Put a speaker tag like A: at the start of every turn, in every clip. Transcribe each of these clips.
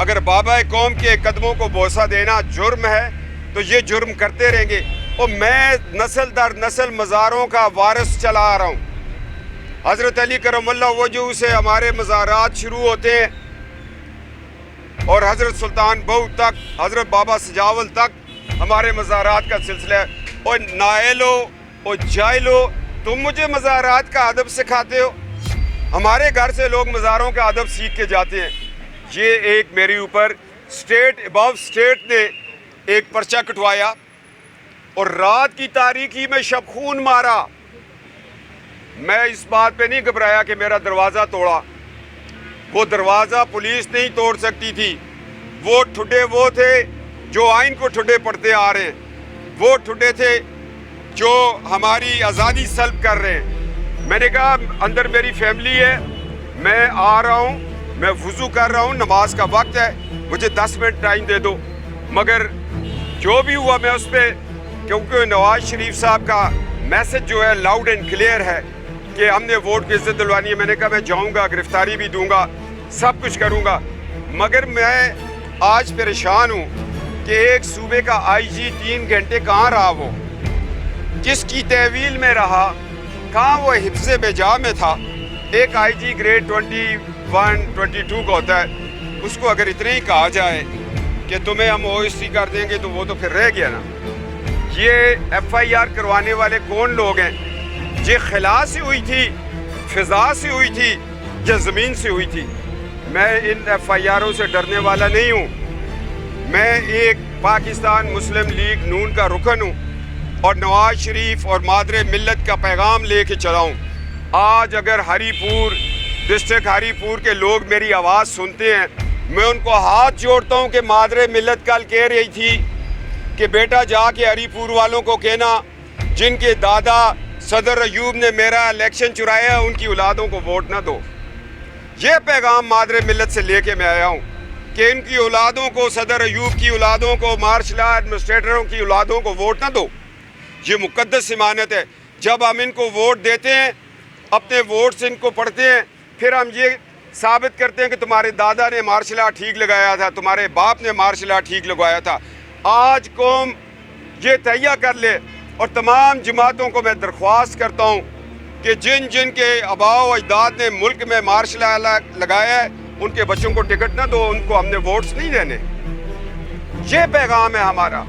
A: اگر بابا قوم کے قدموں کو بوسہ دینا جرم ہے تو یہ جرم کرتے رہیں گے. اور میں نسل در نسل مزاروں کا وارث چلا آ رہا ہوں. حضرت علی کرم اللہ وجہہ سے ہمارے مزارات شروع ہوتے ہیں اور حضرت سلطان بہو تک، حضرت بابا سجاول تک ہمارے مزارات کا سلسلہ ہے. اور نائلو اور جائلو، تم مجھے مزارات کا ادب سکھاتے ہو؟ ہمارے گھر سے لوگ مزاروں کا ادب سیکھ کے جاتے ہیں. یہ ایک میرے اوپر اسٹیٹ ابو اسٹیٹ نے ایک پرچہ کٹوایا اور رات کی تاریکی میں شب خون مارا. میں اس بات پہ نہیں گھبرایا کہ میرا دروازہ توڑا. وہ دروازہ پولیس نہیں توڑ سکتی تھی. وہ ٹھڈے وہ تھے جو آئین کو ٹھڈے پڑھتے آ رہے ہیں. وہ ٹھڈے تھے جو ہماری آزادی سلب کر رہے ہیں. میں نے کہا اندر میری فیملی ہے، میں آ رہا ہوں، میں وضو کر رہا ہوں، نماز کا وقت ہے، مجھے 10 منٹ ٹائم دے دو. مگر جو بھی ہوا میں اس پہ، کیونکہ نواز شریف صاحب کا میسج جو ہے لاؤڈ اینڈ کلیئر ہے کہ ہم نے ووٹ کی عزت دلوانی ہے. میں نے کہا میں جاؤں گا، گرفتاری بھی دوں گا، سب کچھ کروں گا. مگر میں آج پریشان ہوں کہ ایک صوبے کا آئی جی 3 گھنٹے کہاں رہا، وہ کس کی تحویل میں رہا، کہاں وہ حفظ بجا میں تھا. ایک آئی جی گریڈ 21 22 کا ہوتا ہے، اس کو اگر اتنے ہی کہا جائے کہ تمہیں ہم او ایس ٹی کر دیں گے تو وہ تو پھر رہ گیا نا. یہ ایف آئی آر کروانے والے کون لوگ ہیں؟ یہ خلا سے ہوئی تھی، فضا سے ہوئی تھی یا زمین سے ہوئی تھی؟ میں ان ایف آئی آروں سے ڈرنے والا نہیں ہوں. میں ایک پاکستان مسلم لیگ نون کا رکن ہوں اور نواز شریف اور مادر ملت کا پیغام لے کے چلا ہوں. آج اگر ہری پور ڈسٹرکٹ ہری پور کے لوگ میری آواز سنتے ہیں، میں ان کو ہاتھ جوڑتا ہوں کہ مادر ملت کل کہہ رہی تھی کہ بیٹا جا کے ہری پور والوں کو کہنا جن کے دادا صدر ایوب نے میرا الیکشن چرایا ان کی اولادوں کو ووٹ نہ دو. یہ پیغام مادر ملت سے لے کے میں آیا ہوں کہ ان کی اولادوں کو، صدر ایوب کی اولادوں کو، مارشل آرٹ ایڈمنسٹریٹروں کی اولادوں کو ووٹ نہ دو. یہ مقدس امانت ہے. جب ہم ان کو ووٹ دیتے ہیں، اپنے ووٹ سے ان کو پڑھتے ہیں، پھر ہم یہ ثابت کرتے ہیں کہ تمہارے دادا نے مارشل آرٹ ٹھیک لگایا تھا، تمہارے باپ نے مارشل آرٹ ٹھیک لگوایا تھا. آج قوم یہ تہیہ کر لے اور تمام جماعتوں کو میں درخواست کرتا ہوں کہ جن جن کے آباء و اجداد نے ملک میں مارشل آرٹ لگایا ہے ان کے بچوں کو ٹکٹ نہ دو، ان کو ہم نے ووٹس نہیں دینے. یہ پیغام ہے ہمارا.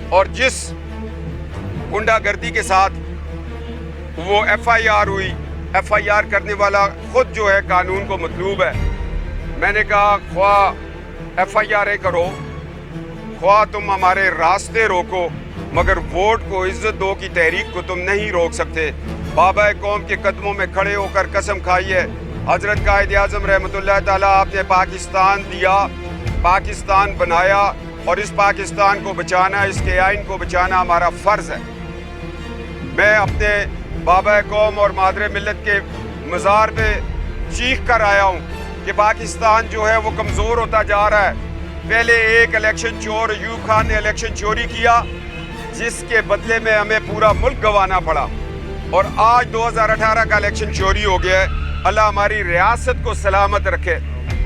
A: اور جس گنڈا گردی کے ساتھ وہ ایف آئی آر ہوئی، ایف آئی آر کرنے والا خود جو ہے قانون کو مطلوب ہے. میں نے کہا خواہ ایف آئی آر کرو، خواہ تم ہمارے راستے روکو، مگر ووٹ کو عزت دو کی تحریک کو تم نہیں روک سکتے. بابا قوم کے قدموں میں کھڑے ہو کر قسم کھائی ہے. حضرت قائد اعظم رحمۃ اللہ تعالیٰ، آپ نے پاکستان دیا، پاکستان بنایا، اور اس پاکستان کو بچانا، اس کے آئین کو بچانا ہمارا فرض ہے. میں اپنے بابا قوم اور مادر ملت کے مزار پہ چیخ کر آیا ہوں کہ پاکستان جو ہے وہ کمزور ہوتا جا رہا ہے. پہلے ایک الیکشن چور ایوب خان نے الیکشن چوری کیا جس کے بدلے میں ہمیں پورا ملک گنوانا پڑا، اور آج 2018 کا الیکشن چوری ہو گیا ہے. اللہ ہماری ریاست کو سلامت رکھے،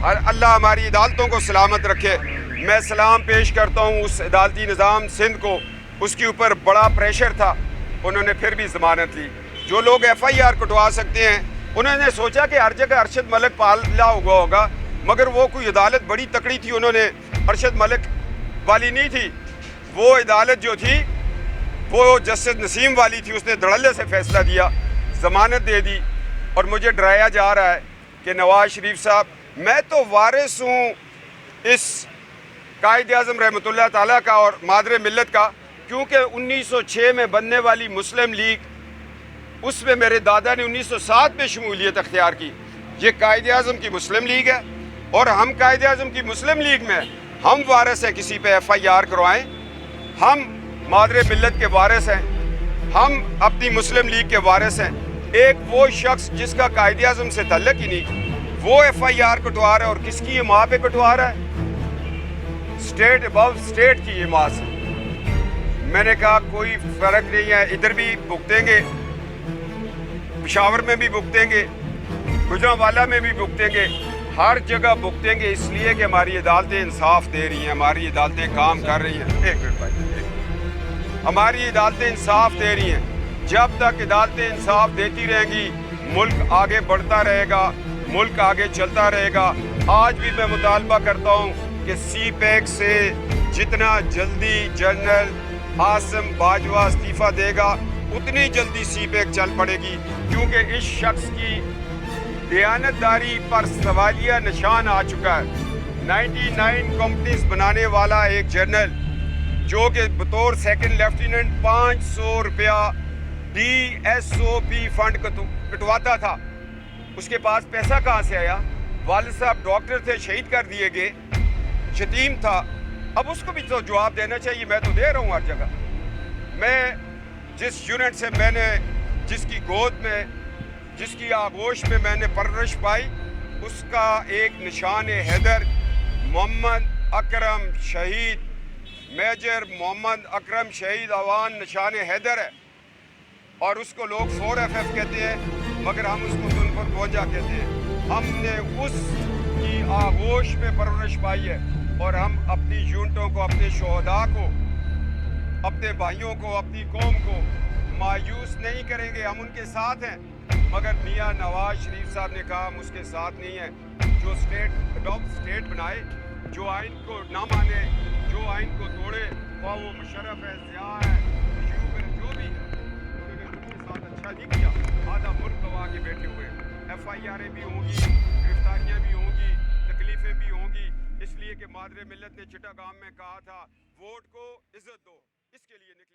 A: اللہ ہماری عدالتوں کو سلامت رکھے. میں سلام پیش کرتا ہوں اس عدالتی نظام سندھ کو. اس کے اوپر بڑا پریشر تھا، انہوں نے پھر بھی ضمانت لی. جو لوگ ایف آئی آر کٹوا سکتے ہیں، انہوں نے سوچا کہ ہر جگہ ارشد ملک پالا ہوا ہوگا، مگر وہ کوئی عدالت بڑی تکڑی تھی، انہوں نے ارشد ملک والی نہیں تھی. وہ عدالت جو تھی وہ جسٹس نسیم والی تھی. اس نے دھڑلے سے فیصلہ دیا، ضمانت دے دی. اور مجھے ڈرایا جا رہا ہے کہ نواز شریف صاحب، میں تو وارث ہوں اس قائد اعظم رحمۃ اللہ تعالیٰ کا اور مادر ملت کا، کیونکہ 1906 میں بننے والی مسلم لیگ، اس میں میرے دادا نے 1907 میں شمولیت اختیار کی. یہ قائد اعظم کی مسلم لیگ ہے، اور ہم قائد اعظم کی مسلم لیگ میں ہم وارث ہیں. کسی پہ ایف آئی آر کروائیں، ہم مادر ملت کے وارث ہیں، ہم اپنی مسلم لیگ کے وارث ہیں. ایک وہ شخص جس کا قائد اعظم سے تعلق ہی نہیں، وہ ایف آئی آر کٹوا رہا ہے، اور کس کی یہ ماں پہ کٹوا رہا ہے؟ اسٹیٹ ابو اسٹیٹ کی یہ ماں سے. میں نے کہا کوئی فرق نہیں ہے، ادھر بھی بھگتیں گے، پشاور میں بھی بھگتیں گے، گجرانوالہ میں بھی بھگتیں گے. ہر جگہ بھگتیں گے اس لیے کہ ہماری عدالتیں انصاف دے رہی ہیں, ہماری عدالتیں کام کر رہی ہیں. ایک منٹ بھائی, ہماری عدالتیں انصاف دے رہی ہیں. جب تک عدالتیں انصاف دیتی رہیں گی ملک آگے بڑھتا رہے گا, ملک آگے چلتا رہے گا. آج بھی میں مطالبہ کرتا ہوں کہ سی پیک سے جتنا جلدی جنرل عاصم باجوہ استعفیٰ دے گا اتنی جلدی سی پیک چل پڑے گی, کیونکہ اس شخص کی دیانتداری پر سوالیہ نشان آ چکا ہے. 99 کمپنیز بنانے والا ایک جنرل جو کہ بطور سیکنڈ لیفٹیننٹ 500 روپیہ DSOP فنڈ کٹواتا تھا, اس کے پاس پیسہ کہاں سے آیا؟ والد صاحب ڈاکٹر تھے, شہید کر دیے گئے, یتیم تھا. اب اس کو بھی تو جواب دینا چاہیے. میں تو دے رہا ہوں ہر جگہ. میں جس یونٹ سے میں نے, جس کی گود میں, جس کی آغوش میں میں نے پرورش پائی, اس کا ایک نشان حیدر محمد اکرم شہید, میجر محمد اکرم شہید اوان نشان حیدر ہے. اور اس کو لوگ 4FF کہتے ہیں مگر ہم اس کو تنفر 52 کہتے ہیں. ہم نے اس کی آغوش میں پرورش پائی ہے اور ہم اپنی یونٹوں کو, اپنے شہداء کو, اپنے بھائیوں کو, اپنی قوم کو مایوس نہیں کریں گے. ہم ان کے ساتھ ہیں. مگر میاں نواز شریف صاحب نے کہا ہم اس کے ساتھ نہیں ہیں. جو اسٹیٹ بنائے, جو آئین کو نہ مانے, جو آئین کو توڑے, وہ مشرف ہے, ضیاء ہے, ایوب ہے, جو بھی ہے, انہوں نے ان کے ساتھ اچھا نہیں کیا. آدھا ملک گوا کے بیٹھے ہوئے. FIRیں بھی ہوں گی, گرفتاریاں بھی ہوں گی, تکلیفیں بھی ہوں گی, اس لیے کہ مادر ملت نے چٹاگام میں کہا تھا ووٹ کو عزت دو, اس کے لیے نکلے.